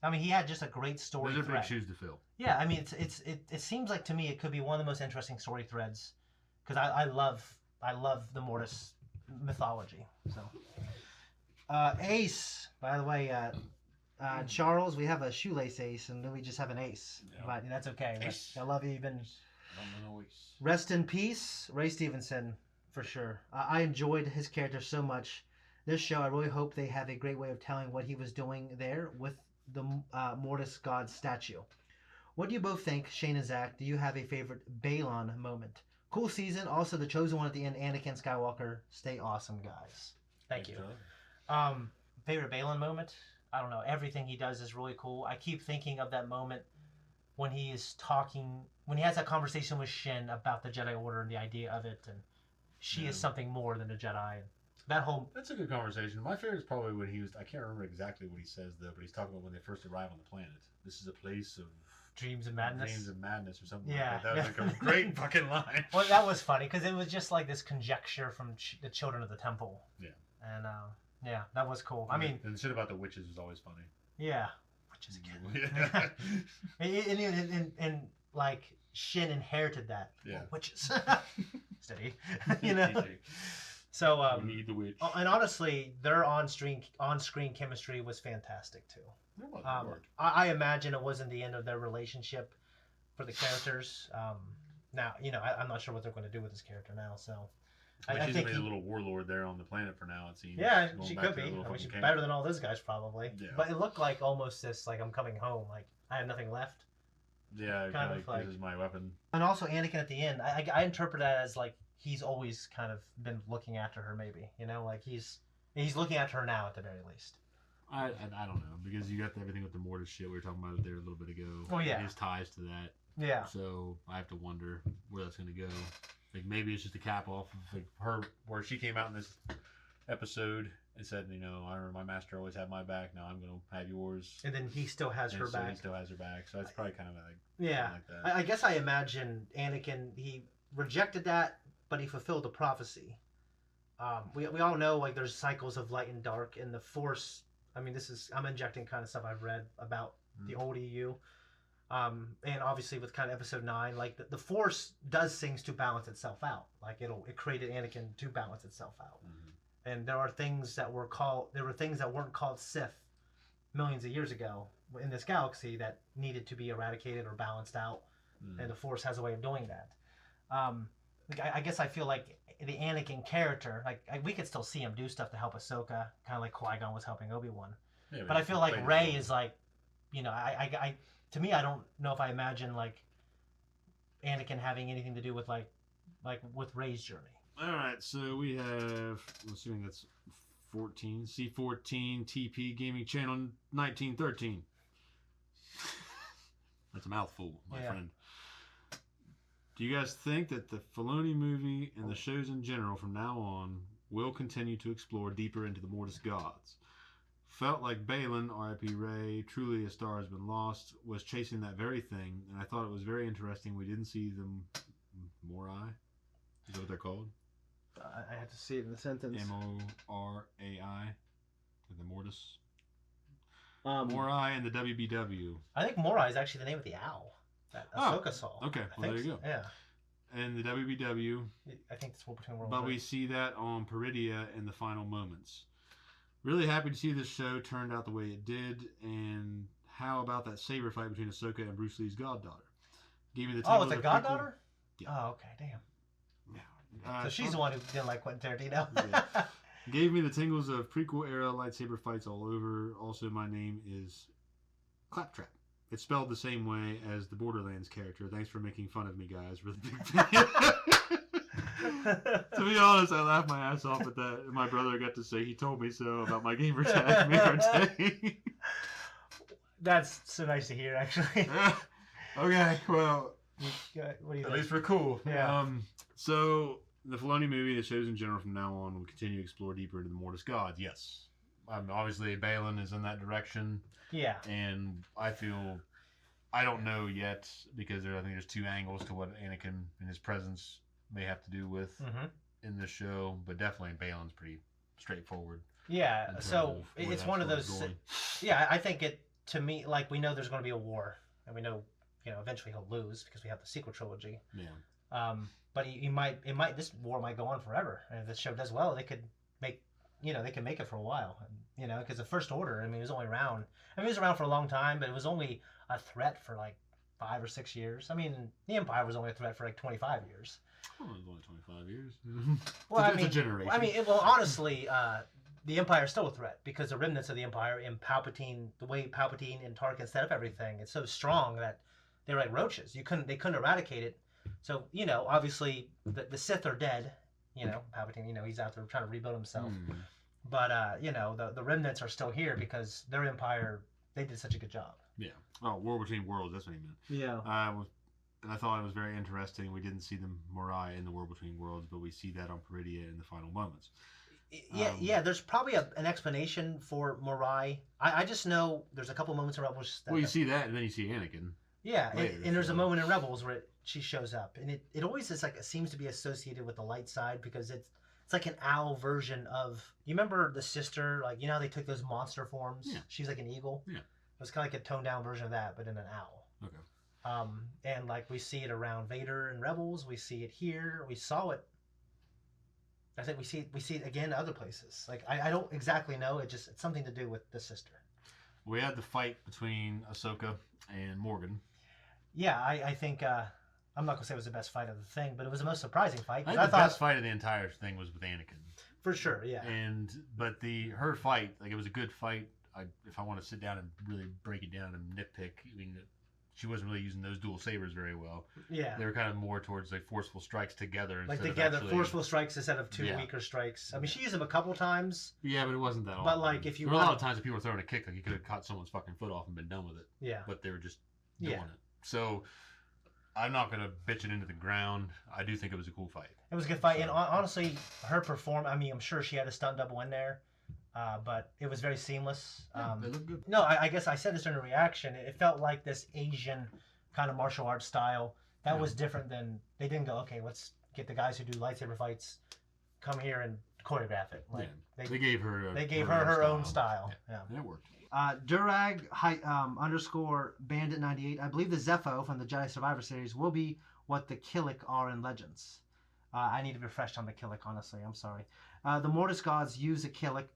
I mean, he had just a great story thread. Those are big shoes to fill. Yeah, I mean, it seems like to me it could be one of the most interesting story threads, because I love the Mortis mythology. So, Ace, by the way, Charles, we have a shoelace ace, and then we just have an ace. Yeah. But that's okay. Ace. I love you. You've been Rest in peace, Ray Stevenson, for sure. I enjoyed his character so much. This show, I really hope they have a great way of telling what he was doing there with the Mortis God statue. What do you both think, Shane and Zach? Do you have a favorite Balon moment? Cool season. Also, the chosen one at the end, Anakin Skywalker. Stay awesome, guys. Thank you. Favorite Balon moment? I don't know. Everything he does is really cool. I keep thinking of that moment when he is talking, when he has that conversation with Shin about the Jedi Order and the idea of it, and she is something more than a Jedi. That whole... That's a good conversation. My favorite is probably when he was... I can't remember exactly what he says, though, but he's talking about when they first arrive on the planet. This is a place of... Dreams and madness? Dreams and madness or something like that. That was like a great fucking line. Well, that was funny, because it was just like this conjecture from the children of the temple. Yeah. And, yeah, that was cool. I mean... And the shit about the witches was always funny. Yeah. Witches again. and like, Shin inherited that. Yeah. Witches. Steady. You know? So, we need the witch. And honestly, their on-screen chemistry was fantastic too. I imagine it wasn't the end of their relationship for the characters. Now, you know, I'm not sure what they're going to do with this character now. So, I think he's a little warlord there on the planet for now. It seems. Yeah, she could be. I mean, she's better than all those guys probably. Yeah. But it looked like almost this, like I'm coming home, like I have nothing left. Yeah, kind of like this is my weapon. And also Anakin at the end, I interpret that as like he's always kind of been looking after her, maybe. You know, like he's looking after her now at the very least. I don't know, because you got everything with the Mortis shit we were talking about it there a little bit ago. Oh yeah. His ties to that. Yeah. So I have to wonder where that's going to go. Like maybe it's just a cap off of like her, where she came out in this episode and said, you know, I remember my master always had my back. Now I'm going to have yours. And then he still has her back. He still has her back. So it's probably kind of like like that. I guess I imagine Anakin, he rejected that, but he fulfilled the prophecy. We all know like there's cycles of light and dark, and the Force. I mean, I'm injecting kind of stuff I've read about the old EU. And obviously with kind of episode 9, like the Force does things to balance itself out. Like it created Anakin to balance itself out. Mm-hmm. And there were things that weren't called Sith millions of years ago in this galaxy that needed to be eradicated or balanced out. Mm-hmm. And the Force has a way of doing that. I guess I feel like the Anakin character, like we could still see him do stuff to help Ahsoka, kind of like Qui-Gon was helping Obi-Wan. Yeah, but I feel like Rey is like, you know, to me, I don't know if I imagine like Anakin having anything to do with like with Rey's journey. All right, so we have, I'm assuming that's 14, C14 TP Gaming Channel 1913. That's a mouthful, my friend. Do you guys think that the Filoni movie and the shows in general from now on will continue to explore deeper into the Mortis gods? Felt like Balin, R.I.P. Rey, truly a star has been lost, was chasing that very thing, and I thought it was very interesting we didn't see them Morai. Is that what they're called? I have to see it in the sentence. Morai, the Mortis. Morai and the WBW. I think Morai is actually the name of the owl that Ahsoka saw. Okay, well there you go. Yeah. And the WBW. I think it's War Between Worlds. But we see that on Peridia in the final moments. Really happy to see this show turned out the way it did, and how about that saber fight between Ahsoka and Bruce Lee's goddaughter? Gave me the it's a goddaughter? Yeah. Oh, okay, damn. Yeah. So she's the one who didn't like Quentin Tarantino. Yeah. Gave me the tingles of prequel era lightsaber fights all over. Also, my name is Claptrap. It's spelled the same way as the Borderlands character. Thanks for making fun of me, guys. Really big fan. To be honest, I laughed my ass off at that. My brother got to say he told me so about my gamer tag. That's so nice to hear, actually. Okay, well, what do you at least we're cool. Yeah. So the Filoni movie, the shows in general from now on, will continue to explore deeper into the Mortis gods. Yes. Obviously, Balin is in that direction. Yeah. And I don't know yet, because I think there's two angles to what Anakin and his presence may have to do with in this show, but definitely Balin's pretty straightforward. Yeah, so it's one of those. Yeah, I think to me, like, we know there's going to be a war, and we know, eventually he'll lose because we have the sequel trilogy. Yeah. But this war might go on forever, and if the show does well, they could make, they can make it for a while, because the First Order, it was only around. It was around for a long time, but it was only a threat for like 5 or 6 years. I mean, the Empire was only a threat for like 25 years. Well, it was only 25 years. Well, It's a generation. Honestly, the Empire is still a threat because the remnants of the Empire and Palpatine, the way Palpatine and Tarkin set up everything, it's so strong that they're like roaches. They couldn't eradicate it. So, obviously the Sith are dead. Palpatine, he's out there trying to rebuild himself. But, the remnants are still here because their Empire, they did such a good job. Yeah. Oh, War Between Worlds, that's what he meant. Yeah. And I thought it was very interesting. We didn't see the Morai in the War Between Worlds, but we see that on Peridia in the final moments. Yeah, there's probably an explanation for Morai. I just know there's a couple moments in Rebels. You see that, and then you see Anakin. Yeah, and there's a moment in Rebels where she shows up, and it always is like it seems to be associated with the light side because it's like an owl version of. You remember the sister? Like how they took those monster forms. Yeah. She's like an eagle. Yeah. It was kind of like a toned down version of that, but in an owl. Okay. And like we see it around Vader and Rebels, we see it here. We saw it. I think we see it again other places. Like I don't exactly know. It's something to do with the sister. We had the fight between Ahsoka and Morgan. Yeah, I think I'm not gonna say it was the best fight of the thing, but it was the most surprising fight. I think the best fight of the entire thing was with Anakin. For sure, yeah. But her fight, like it was a good fight. If I want to sit down and really break it down and nitpick, I mean, she wasn't really using those dual sabers very well. Yeah. They were kind of more towards like forceful strikes together. Like together, forceful strikes instead of two weaker strikes. I mean, she used them a couple times. Yeah, but it wasn't that often. But like if you there were a lot of times that people were throwing a kick, like you could have caught someone's fucking foot off and been done with it. Yeah. But they were just doing it. So I'm not going to bitch it into the ground. I do think it was a cool fight. It was a good fight. And honestly, her performance, I mean, I'm sure she had a stunt double in there. But it was very seamless. They look good. No, I guess I said this during the reaction. It felt like this Asian kind of martial arts style. That was different than, they didn't go, okay, let's get the guys who do lightsaber fights, come here and choreograph it. Like they gave her her own style. Yeah. It worked. Durag _ Bandit 98. I believe the Zepho from the Jedi Survivor series will be what the Killik are in Legends. I need to be refreshed on the Killik, honestly. I'm sorry. The Mortis gods use a Killik,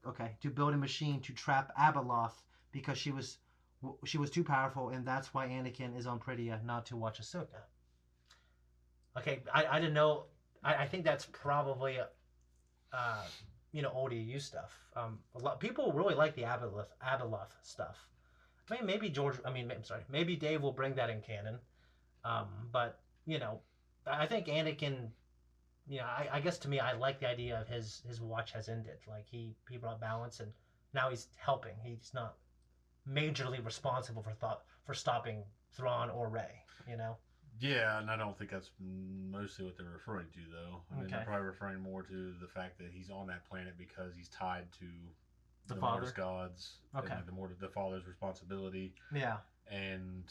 to build a machine to trap Abeloth because she was too powerful, and that's why Anakin is on Peridia, not to watch Ahsoka. Okay, I didn't know. I think that's probably old EU stuff. A lot people really like the Abeloth stuff. I mean, maybe Dave will bring that in canon. But I think Anakin. I guess to me, I like the idea of his watch has ended. Like he brought balance, and now he's helping. He's not majorly responsible for stopping Thrawn or Rey. Yeah, and I don't think that's mostly what they're referring to, though. I mean, they're probably referring more to the fact that he's on that planet because he's tied to the Mortis gods. Okay. And the father's responsibility. Yeah. And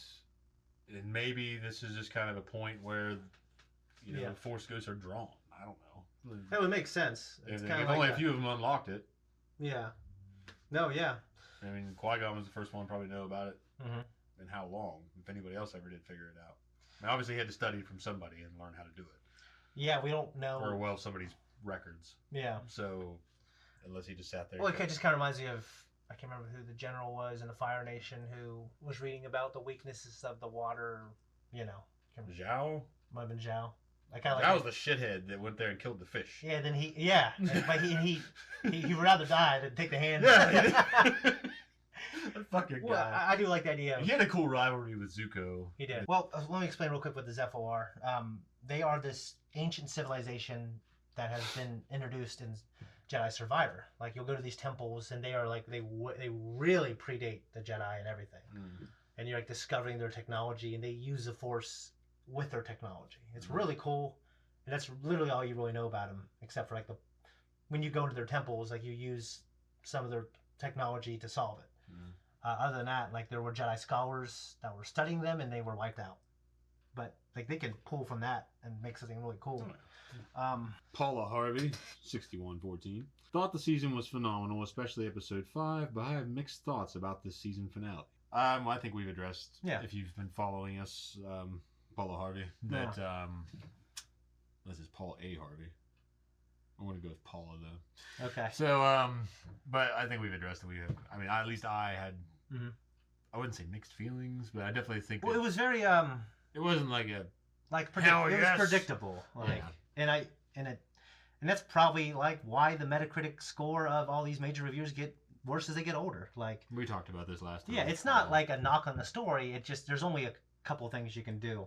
maybe this is just kind of a point where Force ghosts are drawn. I don't know. That would make sense. It's kind of like only a few of them unlocked it. Yeah. No, yeah. I mean, Qui-Gon was the first one to probably know about it. Mm-hmm. And how long, if anybody else ever did figure it out. I mean, obviously, he had to study from somebody and learn how to do it. Yeah, we don't know. Or, somebody's records. Yeah. So, unless he just sat there. Well, it just kind of reminds me of, I can't remember who the general was in the Fire Nation who was reading about the weaknesses of the water, Zhao? Might have been Zhao. That was the shithead that went there and killed the fish. Yeah, then but he would rather die than take the hand. Yeah. That fucking guy. Well, I do like the idea. He had a cool rivalry with Zuko. He did. Well, let me explain real quick what the Zepho are. They are this ancient civilization that has been introduced in Jedi Survivor. Like you'll go to these temples and they are like they really predate the Jedi and everything. Mm. And you're like discovering their technology, and they use the Force with their technology. It's really cool, and that's literally all you really know about them, except for when you go into their temples, like you use some of their technology to solve it. Other than that, there were Jedi scholars that were studying them, and they were wiped out. But they can pull from that and make something really cool. Paula Harvey, 6114. Thought the season was phenomenal, especially episode 5, but I have mixed thoughts about this season finale. I think we've addressed, if you've been following us, Paula Harvey, that this is Paul A. Harvey. I want to go with Paula though. Okay. So, but I think we've addressed it. At least I had I wouldn't say mixed feelings, but I definitely think Well, it was very it wasn't like a it Hell was yes. predictable. Like, Yeah. and that's probably like why the Metacritic score of all these major reviewers get worse as they get older. Like, we talked about this last time. yeah, it's not like a knock on the story. It just there's only a couple things you can do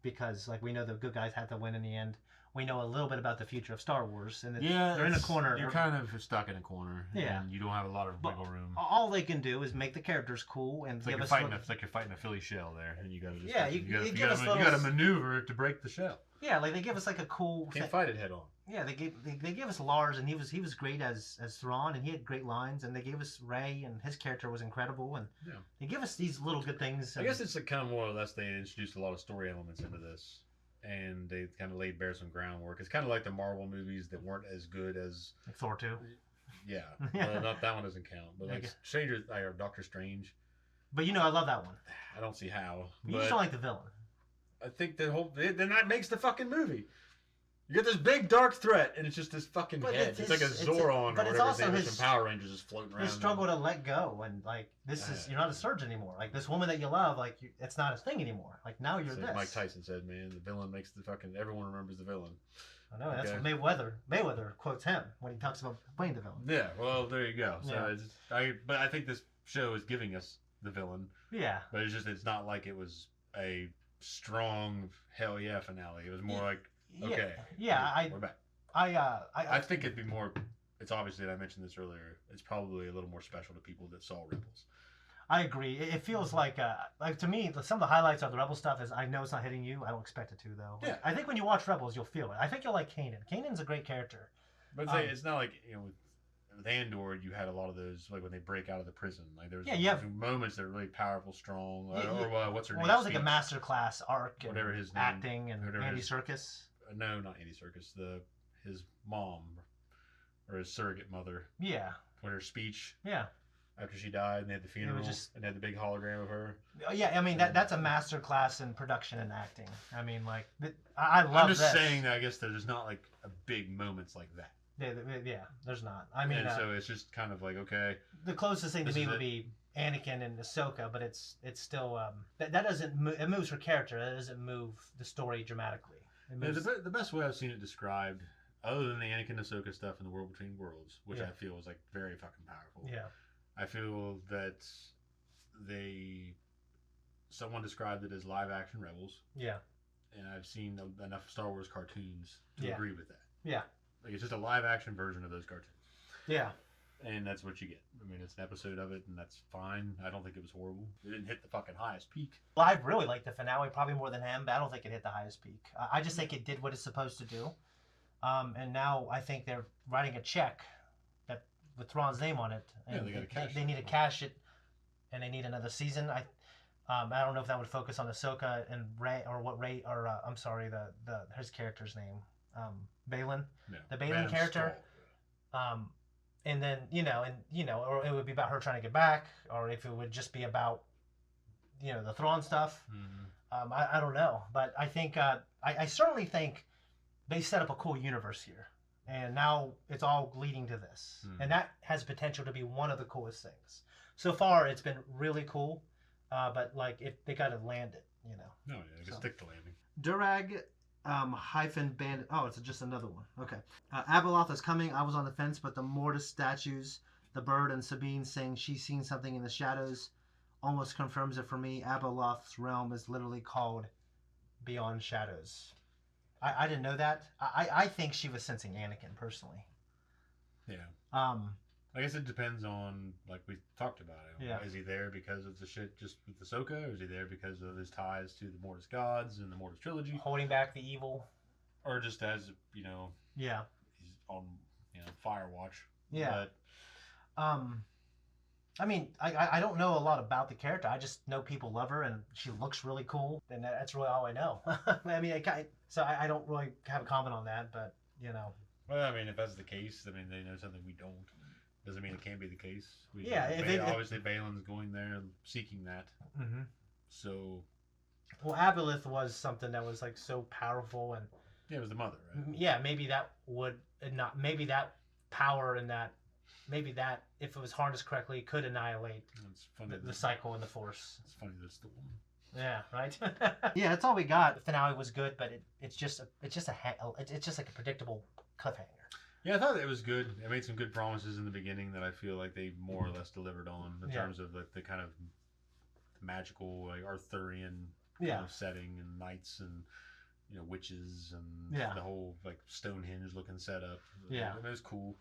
because like we know the good guys had to win in the end. We know a little bit about the future of Star Wars, and they're in a corner. You're kind of stuck in a corner. Yeah. And you don't have a lot of wiggle room. All they can do is make the characters cool and It's like, it's like you're fighting a Philly shell there, and you got to just you got to maneuver to break the shell. Yeah, like they give us like a cool. Can't fight it head on. Yeah, they gave us Lars, and he was great as Thrawn, and he had great lines, and they gave us Rey, and his character was incredible, and they give us these little good things. I guess it's kind of more or less they introduced a lot of story elements into this, and they kind of laid bare some groundwork. It's kind of like the Marvel movies that weren't as good as like Thor 2. Yeah, well, not that one doesn't count, but like or Doctor Strange. But I love that one. I don't see how. But you just don't like the villain. I think then that makes the fucking movie. You get this big dark threat, and it's just this fucking head. It's like a Zoron or whatever his name is from Power Rangers just floating around. His struggle to let go, and like this is you're not a surge anymore. Like this woman that you love, like it's not a thing anymore. Like now you're this. Mike Tyson said, "Man, the villain makes the fucking everyone remembers the villain." I know that's what Mayweather quotes him when he talks about playing the villain. Yeah, well, there you go. So but I think this show is giving us the villain. Yeah, but it's not like it was a strong hell yeah finale. It was more like. Okay. Yeah, we're back. I think it'd be more. It's obviously, and I mentioned this earlier. It's probably a little more special to people that saw Rebels. I agree. It feels like to me, some of the highlights of the Rebel stuff is I know it's not hitting you. I don't expect it to though. Yeah. I think when you watch Rebels, you'll feel it. I think you'll like Kanan. Kanan's a great character. But it's not like with Andor, you had a lot of those like when they break out of the prison. Like there's moments that are really powerful, strong. Or what's her name? Well, that was like a masterclass arc. Whatever his name. Acting and Andy Serkis. No, not Andy Serkis. His mom, or his surrogate mother. Yeah. When her speech. Yeah. After she died, and they had the funeral, and they had the big hologram of her. Yeah, I mean that's a master class in production and acting. I mean, like I love. I'm just saying that I guess there's not like a big moments like that. Yeah, there's not. I mean, and so it's just kind of like okay. The closest thing to me would be Anakin and Ahsoka, but it's still that doesn't it moves her character. That doesn't move the story dramatically. The best way I've seen it described, other than the Anakin Ahsoka stuff in the World Between Worlds, which I feel is like very fucking powerful. Yeah. I feel that someone described it as live action Rebels. Yeah. And I've seen enough Star Wars cartoons to agree with that. Yeah. Like it's just a live action version of those cartoons. Yeah. And that's what you get. I mean, it's an episode of it, and that's fine. I don't think it was horrible. It didn't hit the fucking highest peak. Well, I really liked the finale, probably more than him, but I don't think it hit the highest peak. I just think it did what it's supposed to do. And now I think they're writing a check with Thrawn's name on it. And they got to cash they need to cash it, and they need another season. I don't know if that would focus on Ahsoka and Rey, or what Rey, or I'm sorry, his character's name, Baylan, the Baylan character. And then or it would be about her trying to get back, or if it would just be about the Thrawn stuff. Mm-hmm. I don't know, but I think I certainly think they set up a cool universe here, and now it's all leading to this, and that has potential to be one of the coolest things. So far, it's been really cool, but like they got to land it, No, yeah, just stick to landing. Durag. Bandit. Oh, it's just another one. Okay. Abeloth is coming. I was on the fence, but the Mortis statues, the bird and Sabine saying she's seen something in the shadows, almost confirms it for me. Abeloth's realm is literally called Beyond Shadows. I didn't know that. I think she was sensing Anakin personally. Yeah. I guess it depends on, like we talked about it. Yeah. Is he there because of the shit just with Ahsoka, or is he there because of his ties to the Mortis gods and the Mortis trilogy? Holding back the evil. Or just as, Yeah. he's on, fire watch. Yeah. But, I mean, I don't know a lot about the character. I just know people love her, and she looks really cool, and that's really all I know. I mean, I don't really have a comment on that, but, Well, I mean, if that's the case, they know something we don't. Doesn't mean it can't be the case. Obviously, Baylan's going there seeking that. Mm-hmm. So. Well, Aboleth was something that was like so powerful, and. Yeah, it was the mother, right? Yeah, maybe that would not. Maybe that power and that maybe that, if it was harnessed correctly, could annihilate It's funny the cycle in the Force. It's funny that it's the woman. Yeah, right. Yeah, that's all we got. The finale was good, but it's just like a predictable cliffhanger. Yeah, I thought it was good. It made some good promises in the beginning that I feel like they more or less delivered on in terms of like the kind of magical, like Arthurian kind of setting and knights and witches and the whole like Stonehenge looking setup. Yeah, it was cool.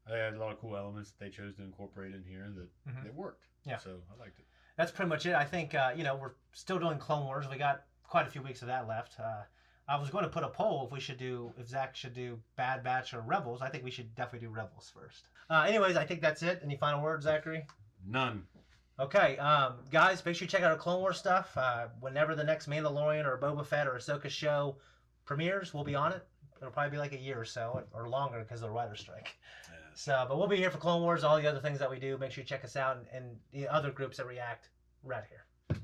They had a lot of cool elements that they chose to incorporate in here that it worked. Yeah, so I liked it. That's pretty much it. I think we're still doing Clone Wars. We got quite a few weeks of that left. I was going to put a poll if Zach should do Bad Batch or Rebels. I think we should definitely do Rebels first. Anyways, I think that's it. Any final words, Zachary? None. Okay, guys, make sure you check out our Clone Wars stuff. Whenever the next Mandalorian or Boba Fett or Ahsoka show premieres, we'll be on it. It'll probably be like a year or so, or longer because of the writer's strike. Yeah. So, but we'll be here for Clone Wars, all the other things that we do. Make sure you check us out and the other groups that react right here.